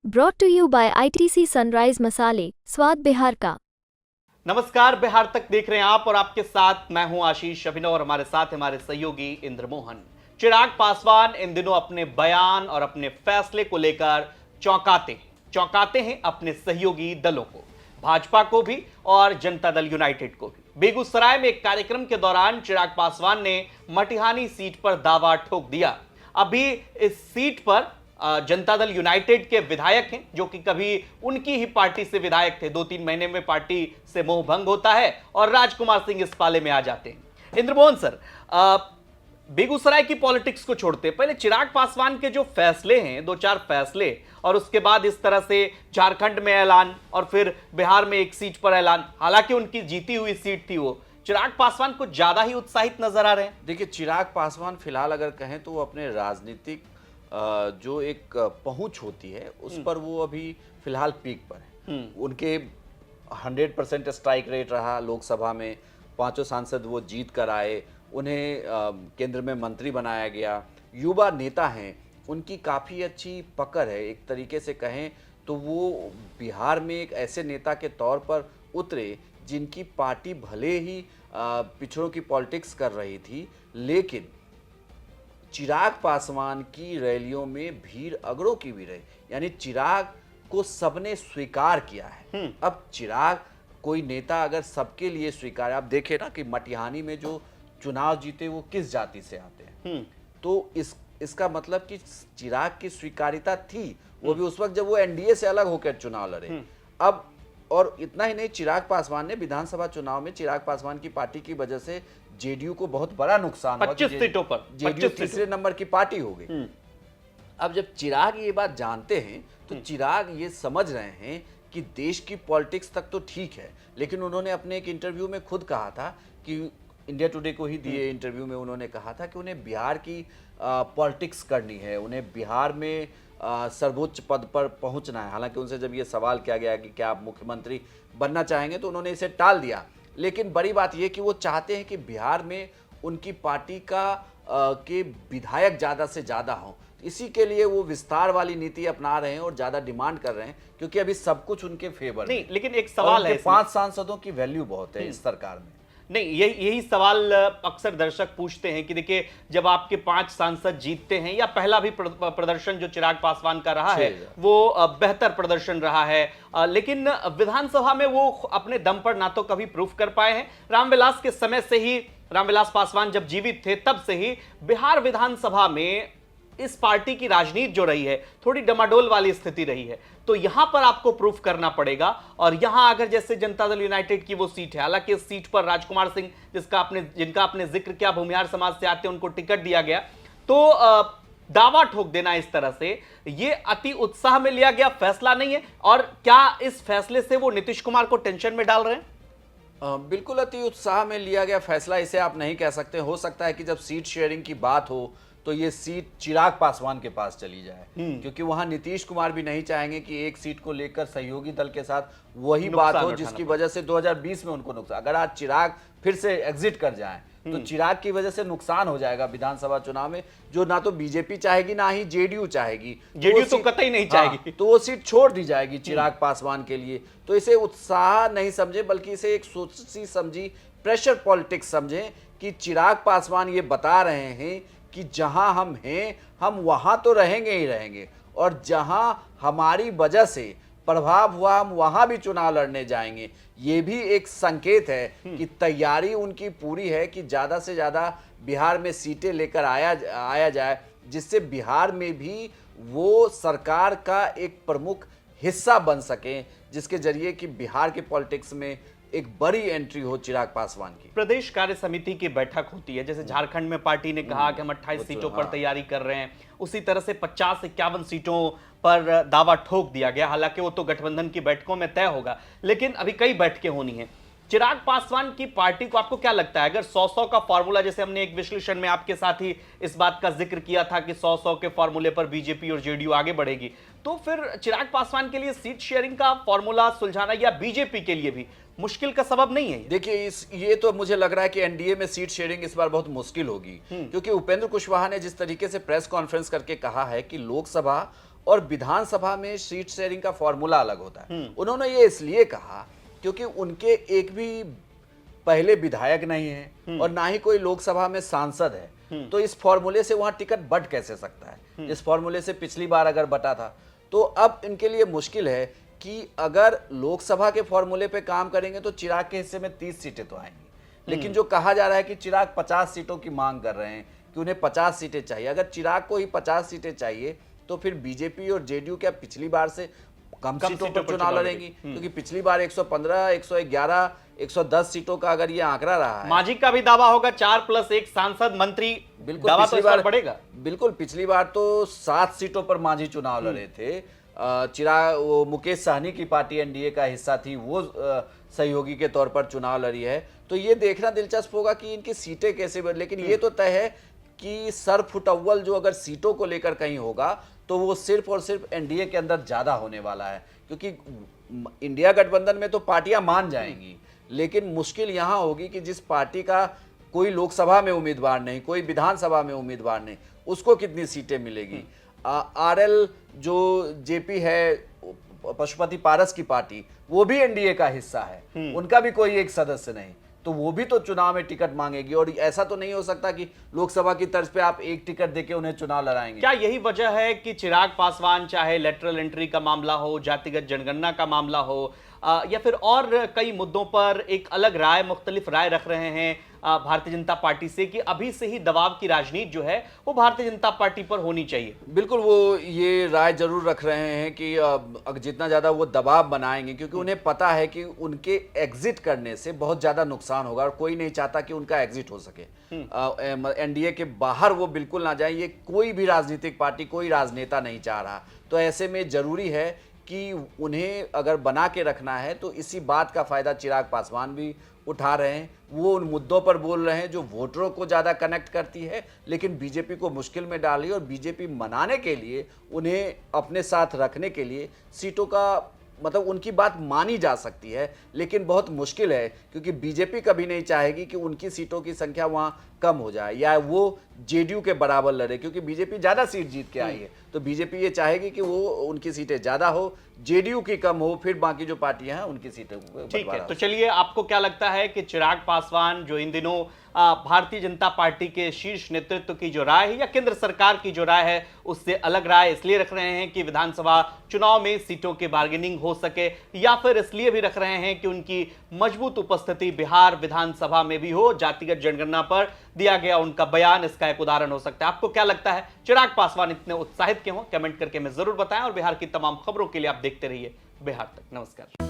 Brought to you by ITC Sunrise मसाले, स्वाद बिहार का। नमस्कार, बिहार तक देख रहे हैं आप और आपके साथ मैं हूं आशीष अभिनव और हमारे साथ हमारे सहयोगी इंद्रमोहन। चिराग पासवान इन दिनों अपने बयान और अपने फैसले को लेकर चौंकाते हैं अपने सहयोगी दलों को, भाजपा को भी और जनता दल यूनाइटेड को भी। बेगूसराय में एक कार्यक्रम के दौरान चिराग पासवान ने मटिहानी सीट पर दावा ठोक दिया। अभी इस सीट पर जनता दल यूनाइटेड के विधायक हैं जो कि कभी उनकी ही पार्टी से विधायक थे, 2-3 महीने में पार्टी से मोह भंग होता है और राजकुमार सिंह इस पाले में आ जाते हैं। इंद्रमोहन सर, बेगूसराय की पॉलिटिक्स को छोड़ते पहले चिराग पासवान के जो फैसले हैं, 2-4 फैसले, और उसके बाद इस तरह से झारखंड में ऐलान और फिर बिहार में एक सीट पर ऐलान, हालांकि उनकी जीती हुई सीट थी, वो चिराग पासवान कुछ ज्यादा ही उत्साहित नजर आ रहे हैं। देखिए, चिराग पासवान फिलहाल अगर कहें तो वो अपने राजनीतिक जो एक पहुंच होती है उस पर वो अभी फिलहाल पीक पर है। उनके 100% स्ट्राइक रेट रहा लोकसभा में, 5 सांसद वो जीत कर आए, उन्हें केंद्र में मंत्री बनाया गया, युवा नेता हैं, उनकी काफ़ी अच्छी पकड़ है। एक तरीके से कहें तो वो बिहार में एक ऐसे नेता के तौर पर उतरे जिनकी पार्टी भले ही पिछड़ों की पॉलिटिक्स कर रही थी, लेकिन चिराग पासवान की रैलियों में भीड़ अगड़ों की भी रही, यानी चिराग को सबने स्वीकार किया है। अब चिराग कोई नेता अगर सबके लिए स्वीकार, आप देखें ना कि मटिहानी में जो चुनाव जीते वो किस जाति से आते हैं, तो इसका मतलब कि चिराग की स्वीकारिता थी, वो भी उस वक्त जब वो एनडीए से अलग होकर चुनाव लड़े। अब और इतना ही नहीं, चिराग पासवान ने विधानसभा चुनाव में चिराग पासवान की पार्टी की वजह से जेडीयू को बहुत बड़ा नुकसान हुआ, 25 सीटों पर जेडीयू तीसरे नंबर की पार्टी हो गई। अब जब चिराग ये बात जानते हैं तो चिराग ये समझ रहे हैं कि देश की पॉलिटिक्स तक तो ठीक है, लेकिन उन्होंने अपने एक इंटरव्यू में खुद कहा था कि इंडिया टुडे को ही दिए इंटरव्यू में उन्होंने कहा था कि उन्हें बिहार की पॉलिटिक्स करनी है, उन्हें बिहार में सर्वोच्च पद पर पहुंचना है। हालांकि उनसे जब ये सवाल किया गया कि क्या आप मुख्यमंत्री बनना चाहेंगे तो उन्होंने इसे टाल दिया, लेकिन बड़ी बात यह कि वो चाहते हैं कि बिहार में उनकी पार्टी के विधायक ज़्यादा से ज़्यादा हों। इसी के लिए वो विस्तार वाली नीति अपना रहे हैं और ज़्यादा डिमांड कर रहे हैं, क्योंकि अभी सब कुछ उनके फेवर नहीं। लेकिन एक सवाल है, 5 सांसदों की वैल्यू बहुत है इस सरकार में। नहीं, यही सवाल अक्सर दर्शक पूछते हैं कि देखिए, जब आपके 5 सांसद जीतते हैं, या पहला भी प्रदर्शन जो चिराग पासवान का रहा है वो बेहतर प्रदर्शन रहा है, लेकिन विधानसभा में वो अपने दम पर ना तो कभी प्रूफ कर पाए हैं। रामविलास के समय से ही, रामविलास पासवान जब जीवित थे तब से ही बिहार विधानसभा में इस पार्टी की राजनीति जो रही है थोड़ी डमाडोल वाली स्थिति रही है, तो यहां पर आपको प्रूफ करना पड़ेगा। और यहां अगर जैसे जनता दल यूनाइटेड की वो सीट है, हालांकि इस सीट पर राजकुमार सिंह जिनका आपने जिक्र किया, भूमिहार समाज से आते हैं, उनको टिकट दिया गया, तो दावा ठोक देना इस तरह से ये अति उत्साह में लिया गया फैसला नहीं है। और क्या इस फैसले से वो नीतीश कुमार को टेंशन में डाल रहे हैं? बिल्कुल अति उत्साह में लिया गया फैसला इसे आप नहीं कह सकते। हो सकता है कि जब सीट शेयरिंग की बात हो तो ये सीट चिराग पासवान के पास चली जाए, क्योंकि वहां नीतीश कुमार भी नहीं चाहेंगे कि एक सीट को लेकर सहयोगी दल के साथ वही बात हो जिसकी वजह से 2020 में उनको नुकसान। अगर आज चिराग फिर से एग्जिट कर जाए तो चिराग की वजह से नुकसान हो जाएगा विधानसभा चुनाव में, जो ना तो बीजेपी चाहेगी ना ही जेडीयू चाहेगी। जेडीयू तो कतई नहीं चाहेगी। तो वो सीट छोड़ दी जाएगी चिराग पासवान के लिए। तो इसे उत्साह नहीं समझे, बल्कि इसे एक सोची समझी प्रेशर पॉलिटिक्स समझें कि चिराग पासवान ये बता रहे हैं कि जहां हम हैं हम वहां तो रहेंगे ही रहेंगे, और जहां हमारी वजह से प्रभाव हुआ हम वहां भी चुनाव लड़ने जाएंगे। ये भी एक संकेत है कि तैयारी उनकी पूरी है कि ज़्यादा से ज़्यादा बिहार में सीटें लेकर आया जाए, जिससे बिहार में भी वो सरकार का एक प्रमुख हिस्सा बन सके, जिसके जरिए कि बिहार के पॉलिटिक्स में एक बड़ी एंट्री हो चिराग पासवान की। प्रदेश कार्य समिति की बैठक होती है, जैसे झारखंड में पार्टी ने कहा कि हम 28 सीटों पर तैयारी कर रहे हैं, उसी तरह से 50-51 सीटों पर दावा ठोक दिया गया। हालांकि वो तो गठबंधन की बैठकों में तय होगा, लेकिन अभी कई बैठकें होनी हैं। चिराग पासवान की पार्टी को आपको क्या लगता है, अगर 100-100 का फॉर्मूला, जैसे हमने एक विश्लेषण में आपके साथ ही इस बात का जिक्र किया था कि 100-100 के फॉर्मूले पर बीजेपी और जेडीयू आगे बढ़ेगी, तो फिर चिराग पासवान के लिए सीट शेयरिंग का फॉर्मूला सुलझाना या बीजेपी के लिए भी मुश्किल का सबब नहीं है? देखिए, ये तो मुझे लग रहा है कि एनडीए में सीट शेयरिंग इस बार बहुत मुश्किल होगी, क्योंकि उपेंद्र कुशवाहा ने जिस तरीके से प्रेस कॉन्फ्रेंस करके कहा है कि लोकसभा और विधानसभा में सीट शेयरिंग का फॉर्मूला अलग होता है। उन्होंने ये इसलिए कहा क्योंकि उनके एक भी पहले विधायक नहीं है और ना ही कोई लोकसभा में सांसद है, तो इस फॉर्मूले से वहां टिकट बट कैसे सकता है। इस फॉर्मूले से पिछली बार अगर बटा था तो अब इनके लिए मुश्किल है कि अगर लोकसभा के फॉर्मूले पे काम करेंगे तो चिराग के हिस्से में 30 सीटें तो आएंगी, लेकिन जो कहा जा रहा है कि चिराग 50 सीटों की मांग कर रहे हैं कि उन्हें 50 सीटें चाहिए। अगर चिराग को ही 50 सीटें चाहिए तो फिर बीजेपी और जेडीयू क्या पिछली बार से कम सीटों पर चुनाव लड़ेंगी? क्योंकि पिछली बार 115, 111, 110 सीटों का अगर ये आंकड़ा रहा है। मांझी का भी दावा होगा 4+1 सांसद मंत्री, बिल्कुल दावा तो पिछली इस बार बार बढ़ेगा। बिल्कुल पिछली बार तो 7 सीटों पर मांझी चुनाव लड़े थे। चिराग, वो मुकेश सहनी की पार्टी एनडीए का हिस्सा थी, वो सहयोगी के तौर पर चुनाव लड़ी है। तो ये देखना दिलचस्प होगा कि इनकी सीटें कैसे बढ़, लेकिन ये तो तय है कि सर फुटअव्वल जो अगर सीटों को लेकर कहीं होगा तो वो सिर्फ और सिर्फ एनडीए के अंदर ज्यादा होने वाला है, क्योंकि इंडिया गठबंधन में तो पार्टियां मान जाएंगी, लेकिन मुश्किल यहां होगी कि जिस पार्टी का कोई लोकसभा में उम्मीदवार नहीं, कोई विधानसभा में उम्मीदवार नहीं, उसको कितनी सीटें मिलेगी। आरएल जो जेपी है, पशुपति पारस की पार्टी, वो भी एनडीए का हिस्सा है, उनका भी कोई एक सदस्य नहीं, तो वो भी तो चुनाव में टिकट मांगेगी। और ऐसा तो नहीं हो सकता कि लोकसभा की तर्ज पे आप एक टिकट देके उन्हें चुनाव लड़ाएंगे। क्या यही वजह है कि चिराग पासवान, चाहे लेटरल एंट्री का मामला हो, जातिगत जनगणना का मामला हो, या फिर और कई मुद्दों पर एक अलग राय, मुख्तलिफ राय रख रहे हैं भारतीय जनता पार्टी से कि अभी से ही दबाव की राजनीति जो है वो भारतीय जनता पार्टी पर होनी चाहिए? बिल्कुल, वो ये राय जरूर रख रहे हैं कि जितना ज्यादा वो दबाव बनाएंगे, क्योंकि उन्हें पता है कि उनके एग्जिट करने से बहुत ज्यादा नुकसान होगा और कोई नहीं चाहता कि उनका एग्जिट हो सके। एनडीए के बाहर वो बिल्कुल ना जाए, ये कोई भी राजनीतिक पार्टी, कोई राजनेता नहीं चाह रहा। तो ऐसे में जरूरी है कि उन्हें अगर बना के रखना है तो इसी बात का फायदा चिराग पासवान भी उठा रहे हैं। वो उन मुद्दों पर बोल रहे हैं जो वोटरों को ज़्यादा कनेक्ट करती है, लेकिन बीजेपी को मुश्किल में डाली, और बीजेपी मनाने के लिए, उन्हें अपने साथ रखने के लिए सीटों का मतलब उनकी बात मानी जा सकती है, लेकिन बहुत मुश्किल है, क्योंकि बीजेपी कभी नहीं चाहेगी कि उनकी सीटों की संख्या वहां कम हो जाए या वो जेडीयू के बराबर लड़े, क्योंकि बीजेपी ज्यादा सीट जीत के आई है। तो बीजेपी ये चाहेगी कि वो उनकी सीटें ज्यादा हो, जेडीयू की कम हो, फिर बाकी जो पार्टियां हैं उनकी सीटें। ठीक है, तो चलिए, आपको क्या लगता है कि चिराग पासवान जो इन दिनों भारतीय जनता पार्टी के शीर्ष नेतृत्व की जो राय है या केंद्र सरकार की जो राय है उससे अलग राय इसलिए रख रहे हैं कि विधानसभा चुनाव में सीटों की बार्गेनिंग हो सके, या फिर इसलिए भी रख रहे हैं कि उनकी मजबूत उपस्थिति बिहार विधानसभा में भी हो? जातिगत जनगणना पर दिया गया उनका बयान इसका एक उदाहरण हो सकता है। आपको क्या लगता है, चिराग पासवान इतने उत्साहित क्यों हो? कमेंट करके हमें जरूर बताएं, और बिहार की तमाम खबरों के लिए आप देखते रहिए बिहार तक। नमस्कार।